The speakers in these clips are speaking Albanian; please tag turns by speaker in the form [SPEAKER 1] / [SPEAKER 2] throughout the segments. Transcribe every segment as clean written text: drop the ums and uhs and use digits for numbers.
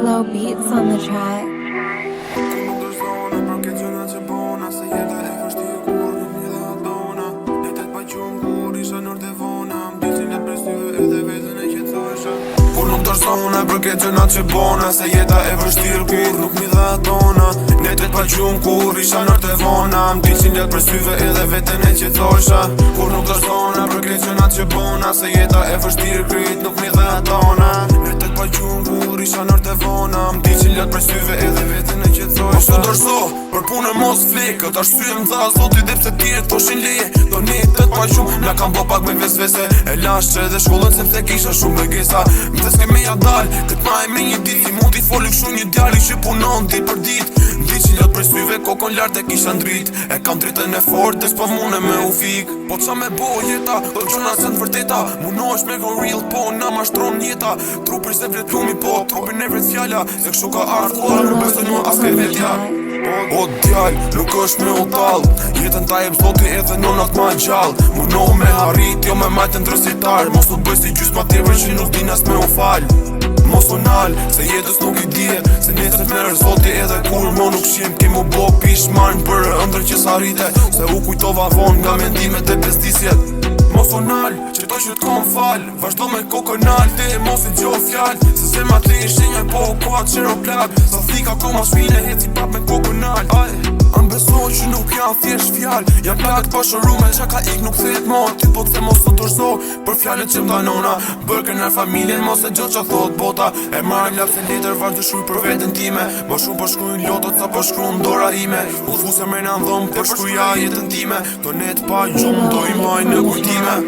[SPEAKER 1] Low beats on the track.
[SPEAKER 2] Persona për këtë gjëna që bona se jeta e vështirë kur nuk mi dhe atona Netet pa qumë kur isha nërë të vona Më 200 let për syve edhe vetën e që thosha Kur nuk dërsona për këtë gjëna që bona se jeta e vështirë kryt nuk mi dhe atona Netet pa qumë kur isha nërë të vona Më 200 let për syve edhe vetën e që thosha Mos u dërso për punë mos flik Këtë arsye më dha zoti dhe pse tjerë toshin leje Do netet pa qumë na kam bo pak me vesvese E lashe dhe shkollën se pse kisha shumë begesa ja dal, këtë ma e me një dit Si mundi foli këshu një djali që punon dit për dit Ndi që ljot për syve kokon lartë e kisha ndrit E kam dritën e fort e s'pa mune me u fik Po qa me bo jeta, do qona se në vërteta Muno është me go real po na ma shtron njeta Trupin se vret plumi po, trupin e vret fjalla Se këshu ka ardhë koha nuk besoj mua as ke vetja O djall, nuk është me u tall Jetën ta jeb zoti edhe nonat ma gjall Muno me harit, jo me majtë ndrësitar Mos u të bëj si gjys ma tjeve që nuk dinas me u fall Mos u nal, se jetës nuk i dje Se nesër merë zoti edhe kur mo nuk shim Ki mu bo pishmarn për ëndër që s'arrite Se u kujtova von nga mendimet e pestisjet Mos u nal, që to që t'kom fal Vazhdo me kokën alte, mos i gjo fjall Se se ma t'li shenja po ku atë qero plak Sa thika koma shpine, heci pap me kokën alt Besoj që nuk janë thjesht fjall Jam plak të pashërume qa ka ik nuk thet mo Ty po t'the mos të tërso Për fjallet që m'da nona Bërkën në familjen mos e gjo qa thot bota E marrë lap se letër vazhdo shuj për vetën time Ma shumë për shkrujnë lotot sa për shkrujnë dora ime U thu se mërë në ndhëm për shkruja jetën time Do net pa gjumë do i majnë në kujtime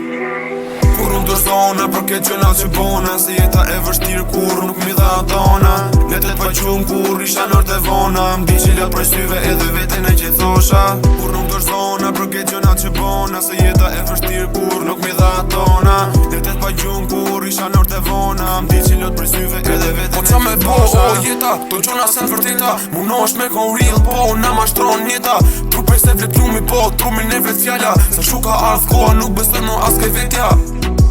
[SPEAKER 2] Kur unë dërzona për këtë gjëna që bona Se jeta e vështirë kur nuk mi dhe atona Netet pa qumë kur isha nërë të vona Më 200 let për syve edhe vetën e që thosha Kur nuk dërzona për këtë gjëna që bona Se jeta e vështirë kur nuk mi dhe atona Netet pa qumë kur isha nërë të vona Më 200 let për syve edhe vetën e që thosha Po qa me bo o jeta, të gjëna sen vërteta Muno është me kon real po, na ma shtron njeta Trupe se vlet plumi po, trumin e vlet fjalla Se shuka ardh koha nuk besoj mo as ke vetja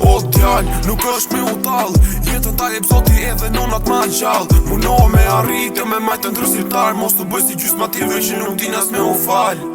[SPEAKER 2] O djall, nuk është me u tall Jetën ta jeb zoti edhe nonat ma gjall Muno me arrit, jo me majtë ndrësitar Mos të bëj si gjys ma tjeve që nuk dinas me u fall